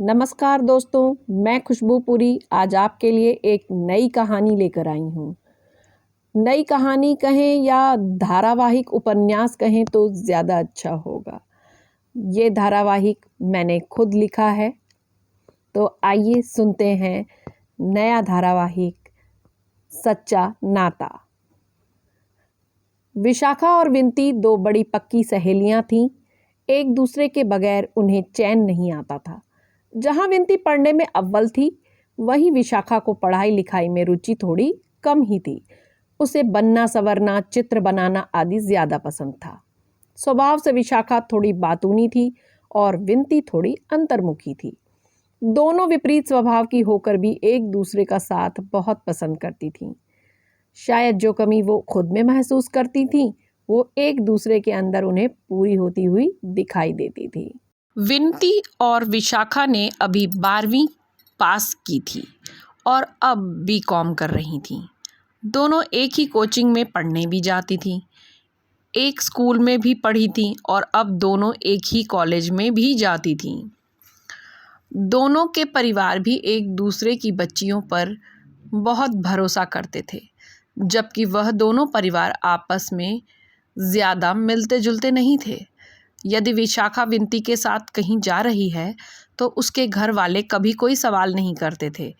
नमस्कार दोस्तों, मैं खुशबू पुरी आज आपके लिए एक नई कहानी लेकर आई हूँ। नई कहानी कहें या धारावाहिक उपन्यास कहें तो ज़्यादा अच्छा होगा। ये धारावाहिक मैंने खुद लिखा है, तो आइए सुनते हैं नया धारावाहिक सच्चा नाता। विशाखा और विंती दो बड़ी पक्की सहेलियां थीं। एक दूसरे के बगैर उन्हें चैन नहीं आता था। जहां विंती पढ़ने में अव्वल थी, वहीं विशाखा को पढ़ाई लिखाई में रुचि थोड़ी कम ही थी। उसे बनना संवरना, चित्र बनाना आदि ज्यादा पसंद था। स्वभाव से विशाखा थोड़ी बातूनी थी और विंती थोड़ी अंतर्मुखी थी। दोनों विपरीत स्वभाव की होकर भी एक दूसरे का साथ बहुत पसंद करती थीं। शायद जो कमी वो खुद में महसूस करती थीं, वो एक दूसरे के अंदर उन्हें पूरी होती हुई दिखाई देती थी। विंती और विशाखा ने अभी 12वीं पास की थी और अब बीकॉम कर रही थीं। दोनों एक ही कोचिंग में पढ़ने भी जाती थीं, एक स्कूल में भी पढ़ी थीं और अब दोनों एक ही कॉलेज में भी जाती थीं। दोनों के परिवार भी एक दूसरे की बच्चियों पर बहुत भरोसा करते थे, जबकि वह दोनों परिवार आपस में ज़्यादा मिलते जुलते नहीं थे। यदि विशाखा विंती के साथ कहीं जा रही है तो उसके घर वाले कभी कोई सवाल नहीं करते थे।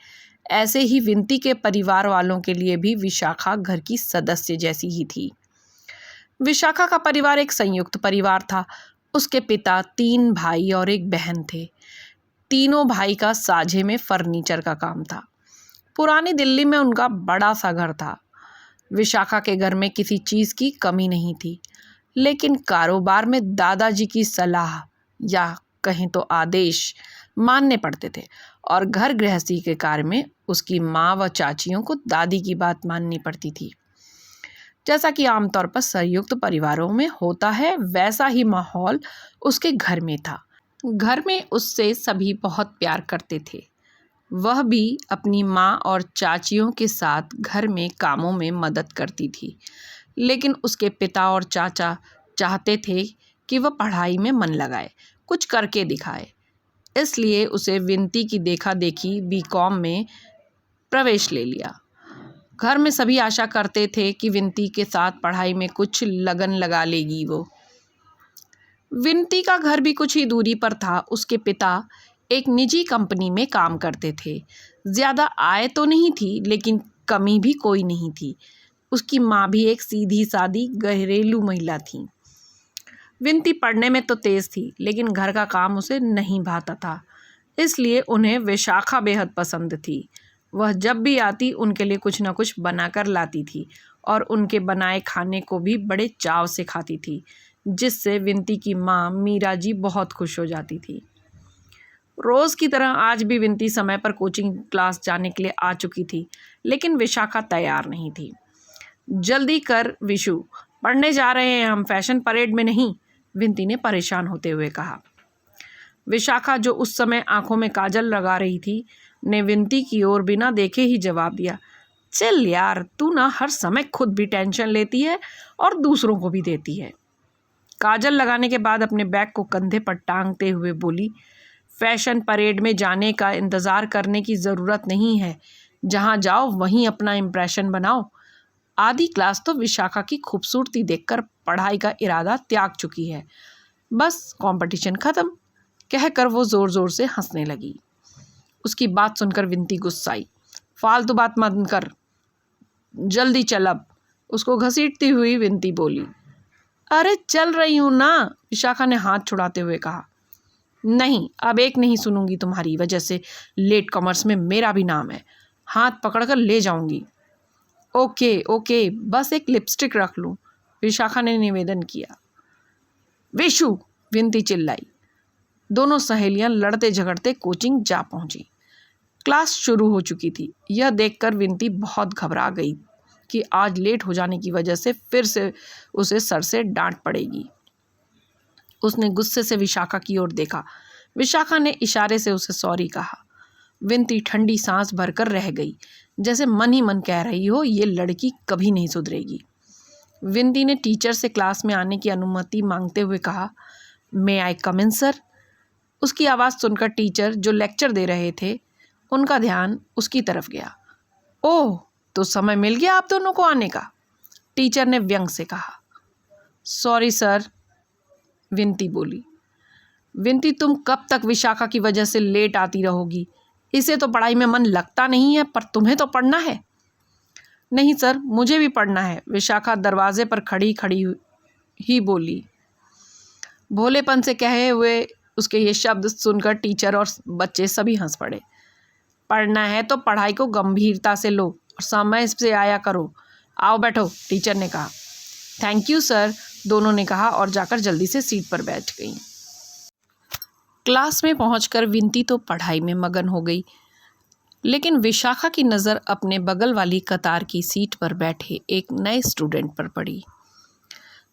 ऐसे ही विंती के परिवार वालों के लिए भी विशाखा घर की सदस्य जैसी ही थी। विशाखा का परिवार एक संयुक्त परिवार था। उसके पिता, 3 भाई और एक बहन थे। तीनों भाई का साझे में फर्नीचर का काम था। पुरानी दिल्ली में उनका बड़ा सा घर था। विशाखा के घर में किसी चीज़ की कमी नहीं थी, लेकिन कारोबार में दादाजी की सलाह या कहें तो आदेश मानने पड़ते थे और घर गृहस्थी के कार्य में उसकी माँ व चाचियों को दादी की बात माननी पड़ती थी। जैसा कि आमतौर पर संयुक्त परिवारों में होता है, वैसा ही माहौल उसके घर में था। घर में उससे सभी बहुत प्यार करते थे। वह भी अपनी माँ और चाचियों के साथ घर में कामों में मदद करती थी, लेकिन उसके पिता और चाचा चाहते थे कि वह पढ़ाई में मन लगाए, कुछ करके दिखाए। इसलिए उसे विंती की देखा देखी बीकॉम में प्रवेश ले लिया। घर में सभी आशा करते थे कि विंती के साथ पढ़ाई में कुछ लगन लगा लेगी वो। विंती का घर भी कुछ ही दूरी पर था। उसके पिता एक निजी कंपनी में काम करते थे। ज़्यादा आय तो नहीं थी, लेकिन कमी भी कोई नहीं थी। उसकी माँ भी एक सीधी सादी घरेलू महिला थी। विंती पढ़ने में तो तेज़ थी, लेकिन घर का काम उसे नहीं भाता था। इसलिए उन्हें विशाखा बेहद पसंद थी। वह जब भी आती उनके लिए कुछ न कुछ बनाकर लाती थी और उनके बनाए खाने को भी बड़े चाव से खाती थी, जिससे विंती की माँ मीरा जी बहुत खुश हो जाती थी। रोज़ की तरह आज भी विंती समय पर कोचिंग क्लास जाने के लिए आ चुकी थी, लेकिन विशाखा तैयार नहीं थी। जल्दी कर विशु, पढ़ने जा रहे हैं हम, फैशन परेड में नहीं, विंती ने परेशान होते हुए कहा। विशाखा, जो उस समय आंखों में काजल लगा रही थी, ने विंती की ओर बिना देखे ही जवाब दिया, चल यार, तू ना हर समय खुद भी टेंशन लेती है और दूसरों को भी देती है। काजल लगाने के बाद अपने बैग को कंधे पर टांगते हुए बोली, फैशन परेड में जाने का इंतज़ार करने की ज़रूरत नहीं है। जहाँ जाओ वहीं अपना इम्प्रेशन बनाओ। आधी क्लास तो विशाखा की खूबसूरती देखकर पढ़ाई का इरादा त्याग चुकी है। बस कंपटीशन ख़त्म, कहकर वो ज़ोर ज़ोर से हंसने लगी। उसकी बात सुनकर विंती गुस्साई। फालतू बात मत कर, जल्दी चल अब, उसको घसीटती हुई विंती बोली। अरे चल रही हूँ ना, विशाखा ने हाथ छुड़ाते हुए कहा। नहीं, अब एक नहीं सुनूंगी, तुम्हारी वजह से लेट कॉमर्स में मेरा भी नाम है, हाथ पकड़कर ले जाऊंगी। ओके ओके, बस एक लिपस्टिक रख लूँ, विशाखा ने निवेदन किया। विशु, विंती चिल्लाई। दोनों सहेलियां लड़ते झगड़ते कोचिंग जा पहुंची। क्लास शुरू हो चुकी थी। यह देखकर विंती बहुत घबरा गई कि आज लेट हो जाने की वजह से फिर से उसे सर से डांट पड़ेगी। उसने गुस्से से विशाखा की ओर देखा। विशाखा ने इशारे से उसे सॉरी कहा। विंती ठंडी सांस भरकर रह गई, जैसे मन ही मन कह रही हो, ये लड़की कभी नहीं सुधरेगी। विंती ने टीचर से क्लास में आने की अनुमति मांगते हुए कहा, मे आई कम इन सर। उसकी आवाज़ सुनकर टीचर जो लेक्चर दे रहे थे उनका ध्यान उसकी तरफ गया। ओह, तो समय मिल गया आप दोनों को आने का, टीचर ने व्यंग से कहा। सॉरी सर, विनती बोली। विनती, तुम कब तक विशाखा की वजह से लेट आती रहोगी? इसे तो पढ़ाई में मन लगता नहीं है, पर तुम्हें तो पढ़ना है। नहीं सर, मुझे भी पढ़ना है, विशाखा दरवाजे पर खड़ी खड़ी ही बोली। भोलेपन से कहे हुए उसके ये शब्द सुनकर टीचर और बच्चे सभी हंस पड़े। पढ़ना है तो पढ़ाई को गंभीरता से लो और समय से आया करो। आओ बैठो, टीचर ने कहा। थैंक यू सर, दोनों ने कहा और जाकर जल्दी से सीट पर बैठ गईं। क्लास में पहुंचकर विनती तो पढ़ाई में मगन हो गई, लेकिन विशाखा की नज़र अपने बगल वाली कतार की सीट पर बैठे एक नए स्टूडेंट पर पड़ी।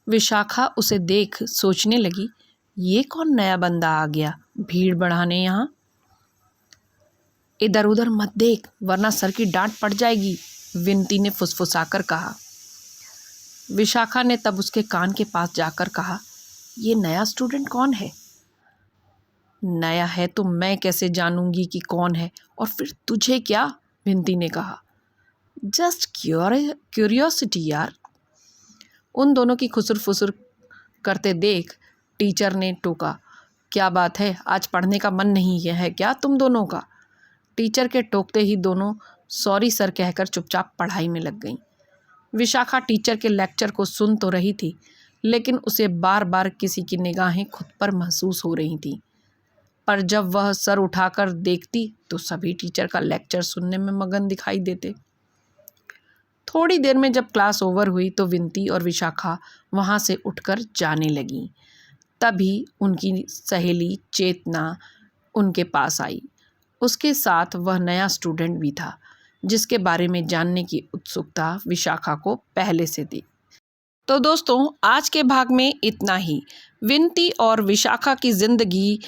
विशाखा उसे देख सोचने लगी, ये कौन नया बंदा आ गया भीड़ बढ़ाने यहाँ? इधर उधर मत देख वरना सर की डांट पड़ जाएगी, विनती ने फुसफुसाकर कहा। विशाखा ने तब उसके कान के पास जाकर कहा, ये नया स्टूडेंट कौन है? नया है तो मैं कैसे जानूंगी कि कौन है, और फिर तुझे क्या? विनती ने कहा। जस्ट क्यूरियोसिटी यार। उन दोनों की खुसुर फुसुर करते देख टीचर ने टोका, क्या बात है, आज पढ़ने का मन नहीं है क्या तुम दोनों का? टीचर के टोकते ही दोनों सॉरी सर कहकर चुपचाप पढ़ाई में लग गईं। विशाखा टीचर के लेक्चर को सुन तो रही थी, लेकिन उसे बार बार किसी की निगाहें खुद पर महसूस हो रही थीं। पर जब वह सर उठाकर देखती तो सभी टीचर का लेक्चर सुनने में मगन दिखाई देते। थोड़ी देर में जब क्लास ओवर हुई तो विनती और विशाखा वहाँ से उठकर जाने लगीं। तभी उनकी सहेली चेतना उनके पास आई। उसके साथ वह नया स्टूडेंट भी था, जिसके बारे में जानने की उत्सुकता विशाखा को पहले से थी। तो दोस्तों, आज के भाग में इतना ही। विनती और विशाखा की ज़िंदगी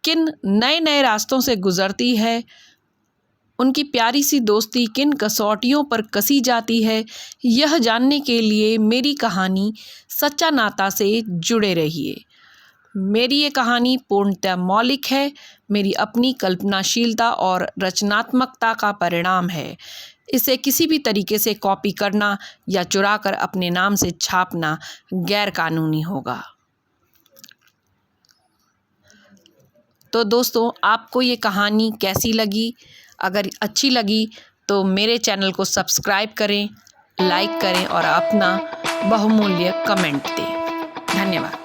किन नए नए रास्तों से गुजरती है, उनकी प्यारी सी दोस्ती किन कसौटियों पर कसी जाती है, यह जानने के लिए मेरी कहानी सच्चा नाता से जुड़े रहिए। मेरी ये कहानी पूर्णतः मौलिक है, मेरी अपनी कल्पनाशीलता और रचनात्मकता का परिणाम है। इसे किसी भी तरीके से कॉपी करना या चुराकर अपने नाम से छापना गैर कानूनी होगा। तो दोस्तों, आपको ये कहानी कैसी लगी? अगर अच्छी लगी तो मेरे चैनल को सब्सक्राइब करें, लाइक करें और अपना बहुमूल्य कमेंट दें। धन्यवाद।